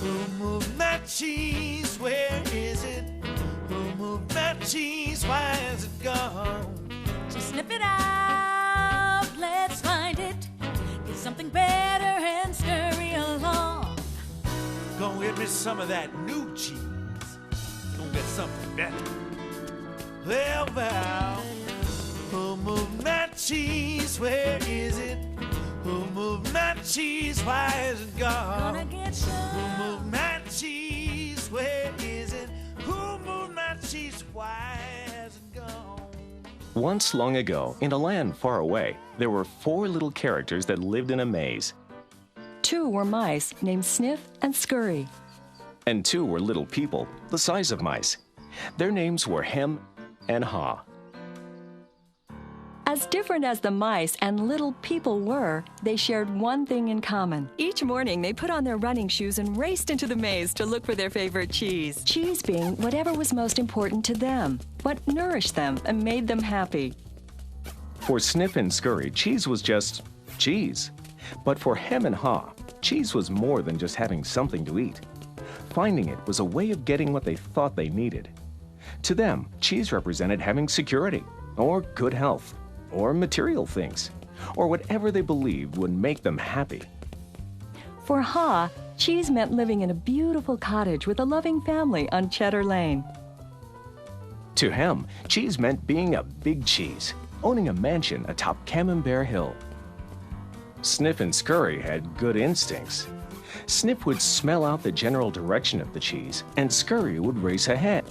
Who moved my cheese? Where is it? Who moved my cheese? Why is it gone? Just sniff it out, let's find it. Get something better and scurry along. Go get me some of that new cheese. Go get something better. Well, who moved my cheese? Where is it? Who moved my cheese? Why is it gone? Gonna get some. Who moved my cheese? Where is it? Who moved my cheese? Why has it gone? Once long ago, in a land far away, there were 4 little characters that lived in a maze. 2 were mice named Sniff and Scurry. And 2 were little people, the size of mice. Their names were Hem and Haw. As different as the mice and little people were, they shared one thing in common. Each morning, they put on their running shoes and raced into the maze to look for their favorite cheese. Cheese being whatever was most important to them, what nourished them and made them happy. For Sniff and Scurry, cheese was just cheese. But for Hem and Haw, cheese was more than just having something to eat. Finding it was a way of getting what they thought they needed. To them, cheese represented having security, or good health, or material things, or whatever they believed would make them happy. For Haw, cheese meant living in a beautiful cottage with a loving family on Cheddar Lane. To Hem, cheese meant being a big cheese, owning a mansion atop Camembert Hill. Sniff and Scurry had good instincts. Sniff would smell out the general direction of the cheese, and Scurry would race ahead.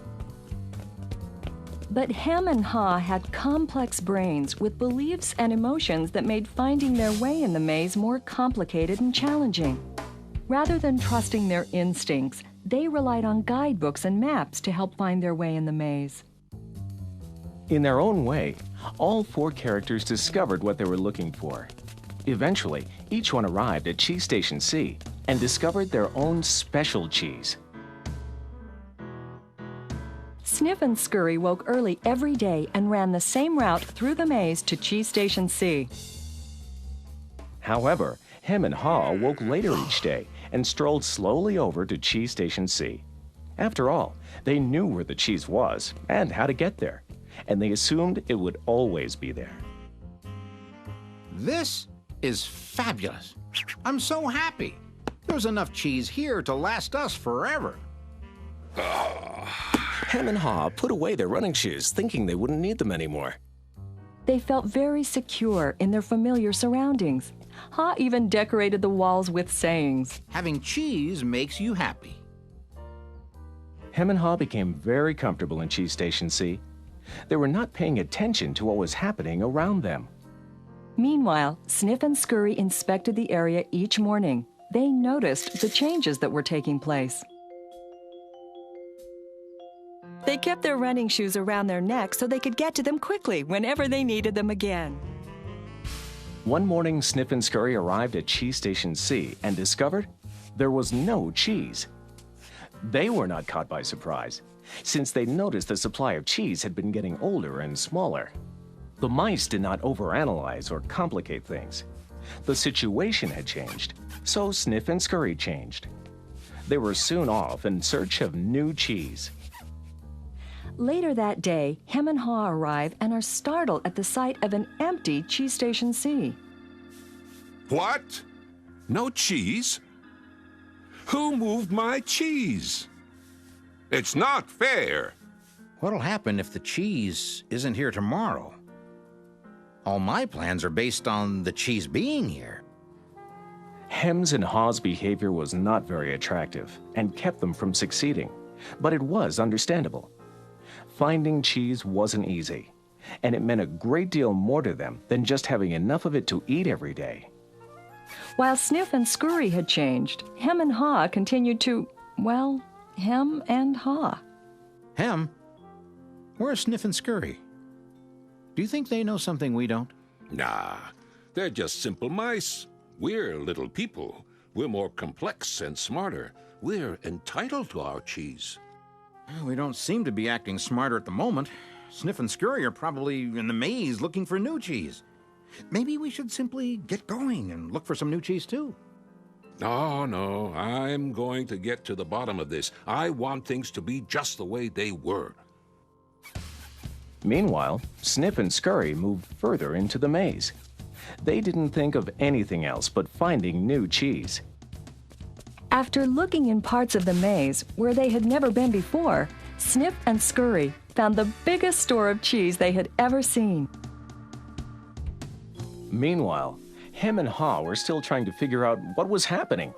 But Hem and Haw had complex brains with beliefs and emotions that made finding their way in the maze more complicated and challenging. Rather than trusting their instincts, they relied on guidebooks and maps to help find their way in the maze. In their own way, all 4 characters discovered what they were looking for. Eventually, each one arrived at Cheese Station C and discovered their own special cheese. Sniff and Scurry woke early every day and ran the same route through the maze to Cheese Station C. However, Hem and Haw woke later each day and strolled slowly over to Cheese Station C. After all, they knew where the cheese was and how to get there, and they assumed it would always be there. This is fabulous. I'm so happy. There's enough cheese here to last us forever. Hem and Haw put away their running shoes, thinking they wouldn't need them anymore. They felt very secure in their familiar surroundings. Haw even decorated the walls with sayings. Having cheese makes you happy. Hem and Haw became very comfortable in Cheese Station C. They were not paying attention to what was happening around them. Meanwhile, Sniff and Scurry inspected the area each morning. They noticed the changes that were taking place. They kept their running shoes around their necks so they could get to them quickly whenever they needed them again. One morning, Sniff and Scurry arrived at Cheese Station C and discovered there was no cheese. They were not caught by surprise, since they noticed the supply of cheese had been getting older and smaller. The mice did not overanalyze or complicate things. The situation had changed, so Sniff and Scurry changed. They were soon off in search of new cheese. Later that day, Hem and Haw arrive and are startled at the sight of an empty Cheese Station C. What? No cheese? Who moved my cheese? It's not fair. What'll happen if the cheese isn't here tomorrow? All my plans are based on the cheese being here. Hem's and Haw's behavior was not very attractive and kept them from succeeding, but it was understandable. Finding cheese wasn't easy, and it meant a great deal more to them than just having enough of it to eat every day. While Sniff and Scurry had changed, Hem and Haw continued to, well, hem and haw. Hem? Where's Sniff and Scurry? Do you think they know something we don't? Nah, they're just simple mice. We're little people. We're more complex and smarter. We're entitled to our cheese. We don't seem to be acting smarter at the moment. Sniff and Scurry are probably in the maze looking for new cheese. Maybe we should simply get going and look for some new cheese, too. Oh, no, I'm going to get to the bottom of this. I want things to be just the way they were. Meanwhile, Snip and Scurry moved further into the maze. They didn't think of anything else but finding new cheese. After looking in parts of the maze where they had never been before, Snip and Scurry found the biggest store of cheese they had ever seen. Meanwhile, Hem and Haw were still trying to figure out what was happening.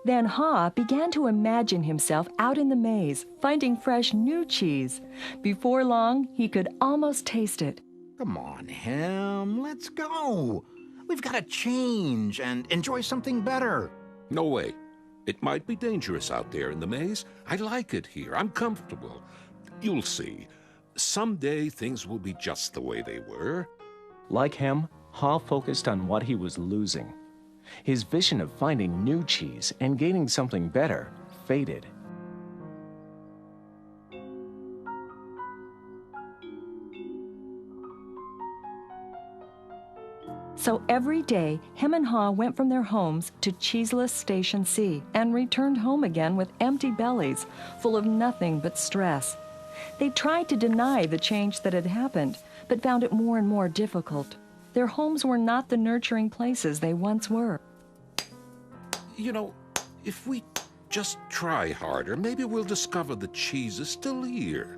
Then Haw began to imagine himself out in the maze, finding fresh new cheese. Before long, he could almost taste it. Come on, Hem, let's go. We've got to change and enjoy something better. No way. It might be dangerous out there in the maze. I like it here. I'm comfortable. You'll see. Someday things will be just the way they were. Like Hem, Haw focused on what he was losing. His vision of finding new cheese and gaining something better faded. So every day, Hem and Haw went from their homes to cheeseless Station C and returned home again with empty bellies, full of nothing but stress. They tried to deny the change that had happened, but found it more and more difficult. Their homes were not the nurturing places they once were. You know, if we just try harder, maybe we'll discover the cheese is still here.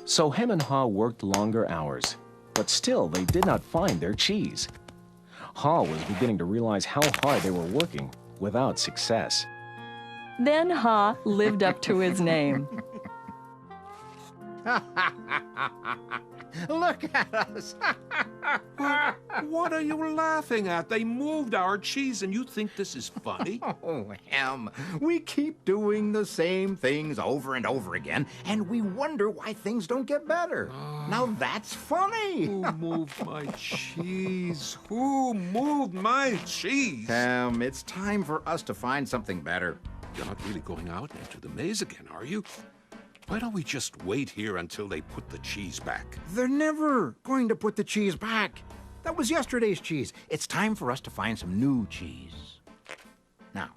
So Hem and Haw worked longer hours, but still they did not find their cheese. Haw was beginning to realize how hard they were working without success. Then Haw lived up to his name. Look at us. What are you laughing at? They moved our cheese and you think this is funny? Oh, Hem, we keep doing the same things over and over again, and we wonder why things don't get better. Now that's funny. Who moved my cheese? Who moved my cheese? Hem, it's time for us to find something better. You're not really going out into the maze again, are you? Why don't we just wait here until they put the cheese back? They're never going to put the cheese back. That was yesterday's cheese. It's time for us to find some new cheese. Now,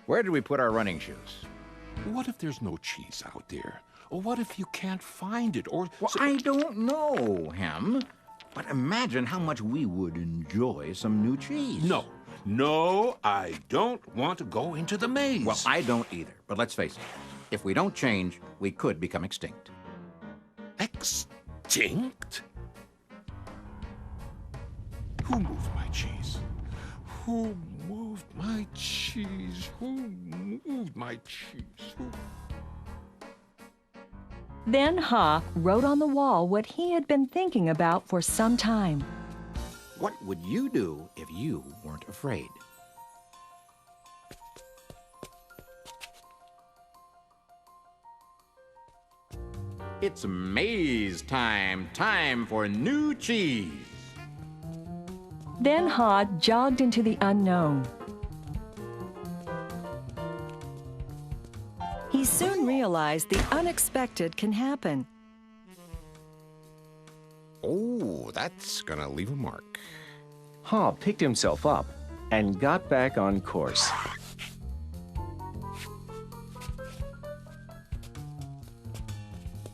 where did we put our running shoes? What if there's no cheese out there? Or what if you can't find it? Or Well, I don't know, Hem. But imagine how much we would enjoy some new cheese. No, I don't want to go into the maze. Well, I don't either. But let's face it. If we don't change, we could become extinct. Extinct? Who moved my cheese? Who moved my cheese? Who moved my cheese? Who... Then Haw wrote on the wall what he had been thinking about for some time. What would you do if you weren't afraid? It's maze time. Time for new cheese. Then Haw jogged into the unknown. He soon realized the unexpected can happen. Oh, that's gonna leave a mark. Haw picked himself up and got back on course.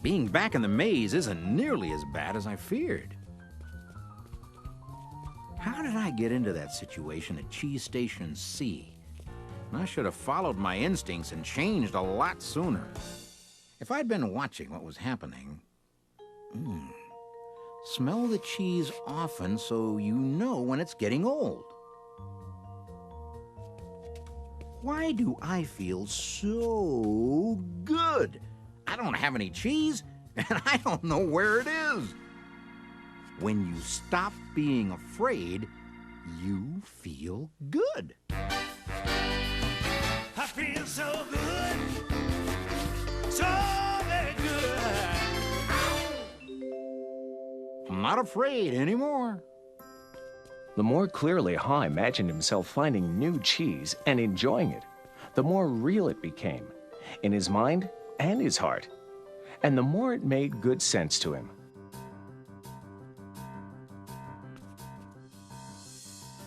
Being back in the maze isn't nearly as bad as I feared. How did I get into that situation at Cheese Station C? I should have followed my instincts and changed a lot sooner. If I'd been watching what was happening... Smell the cheese often so you know when it's getting old. Why do I feel so good? I don't have any cheese, and I don't know where it is. When you stop being afraid, you feel good. I feel so good, so very good. I'm not afraid anymore. The more clearly Haw imagined himself finding new cheese and enjoying it, the more real it became, in his mind and his heart, and the more it made good sense to him.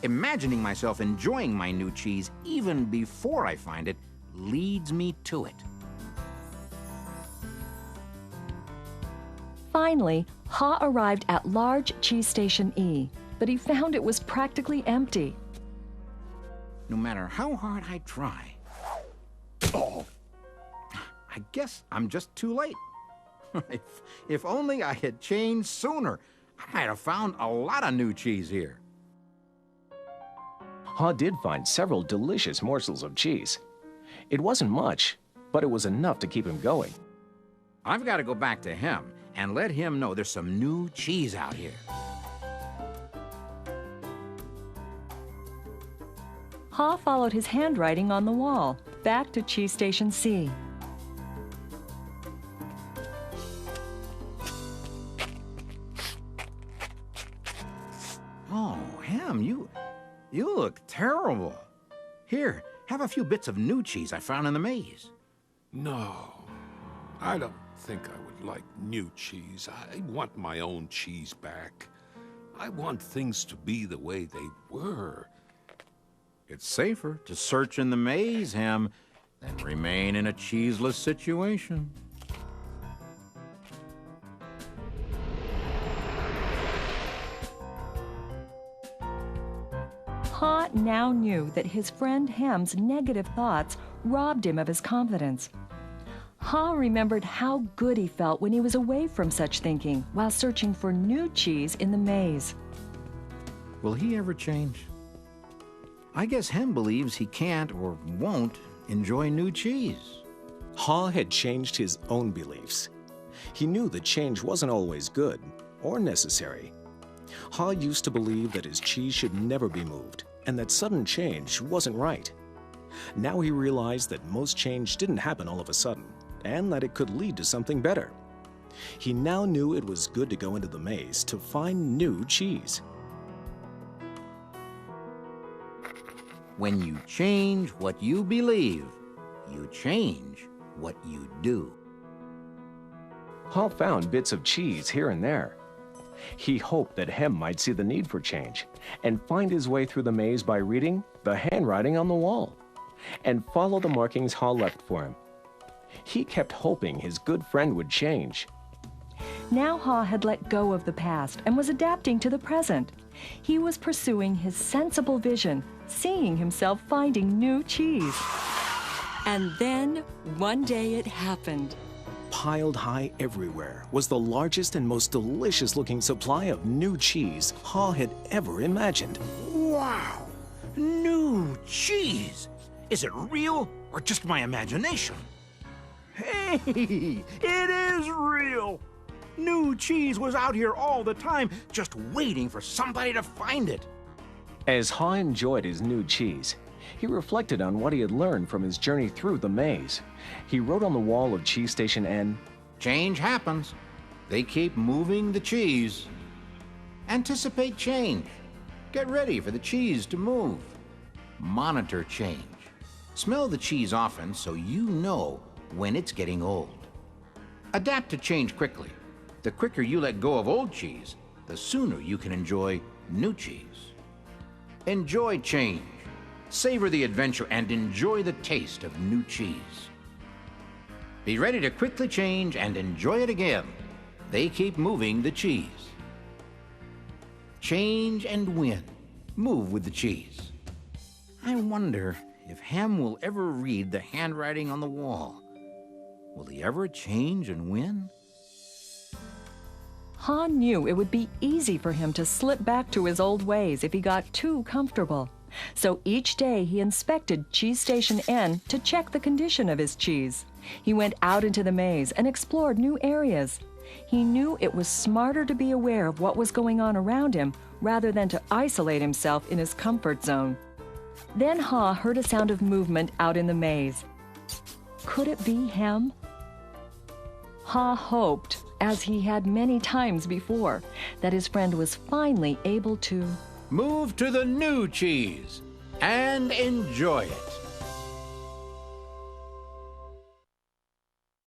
Imagining myself enjoying my new cheese even before I find it leads me to it. Finally, Ha arrived at large cheese station E, but he found it was practically empty. No matter how hard I try. Oh, I guess I'm just too late. If only I had changed sooner, I might have found a lot of new cheese here. Ha did find several delicious morsels of cheese. It wasn't much, but it was enough to keep him going. I've got to go back to him and let him know there's some new cheese out here. Ha followed his handwriting on the wall, back to cheese station C. Oh, Ham, you look terrible. Here, have a few bits of new cheese I found in the maze. No, I don't think I would like new cheese. I want my own cheese back. I want things to be the way they were. It's safer to search in the maze, Ham, than remain in a cheeseless situation. Ha now knew that his friend Ham's negative thoughts robbed him of his confidence. Ha remembered how good he felt when he was away from such thinking while searching for new cheese in the maze. Will he ever change? I guess Ham believes he can't or won't enjoy new cheese. Ha had changed his own beliefs. He knew that change wasn't always good or necessary. Ha used to believe that his cheese should never be moved and that sudden change wasn't right. Now he realized that most change didn't happen all of a sudden and that it could lead to something better. He now knew it was good to go into the maze to find new cheese. When you change what you believe, you change what you do. Ha found bits of cheese here and there. He hoped that Hem might see the need for change and find his way through the maze by reading the handwriting on the wall and follow the markings Ha left for him. He kept hoping his good friend would change. Now Ha had let go of the past and was adapting to the present. He was pursuing his sensible vision, seeing himself finding new cheese. And then, one day it happened. Piled high everywhere was the largest and most delicious-looking supply of new cheese Ha had ever imagined. Wow! New cheese! Is it real or just my imagination? Hey, it is real! New cheese was out here all the time, just waiting for somebody to find it. As Ha enjoyed his new cheese, he reflected on what he had learned from his journey through the maze. He wrote on the wall of Cheese Station N, Change happens. They keep moving the cheese. Anticipate change. Get ready for the cheese to move. Monitor change. Smell the cheese often so you know when it's getting old. Adapt to change quickly. The quicker you let go of old cheese, the sooner you can enjoy new cheese. Enjoy change. Savor the adventure and enjoy the taste of new cheese. Be ready to quickly change and enjoy it again. They keep moving the cheese. Change and win. Move with the cheese. I wonder if Ham will ever read the handwriting on the wall. Will he ever change and win? Ha knew it would be easy for him to slip back to his old ways if he got too comfortable. So each day he inspected Cheese Station N to check the condition of his cheese. He went out into the maze and explored new areas. He knew it was smarter to be aware of what was going on around him rather than to isolate himself in his comfort zone. Then Ha heard a sound of movement out in the maze. Could it be Hem? Ha hoped, as he had many times before, that his friend was finally able to Move to the new cheese and enjoy it.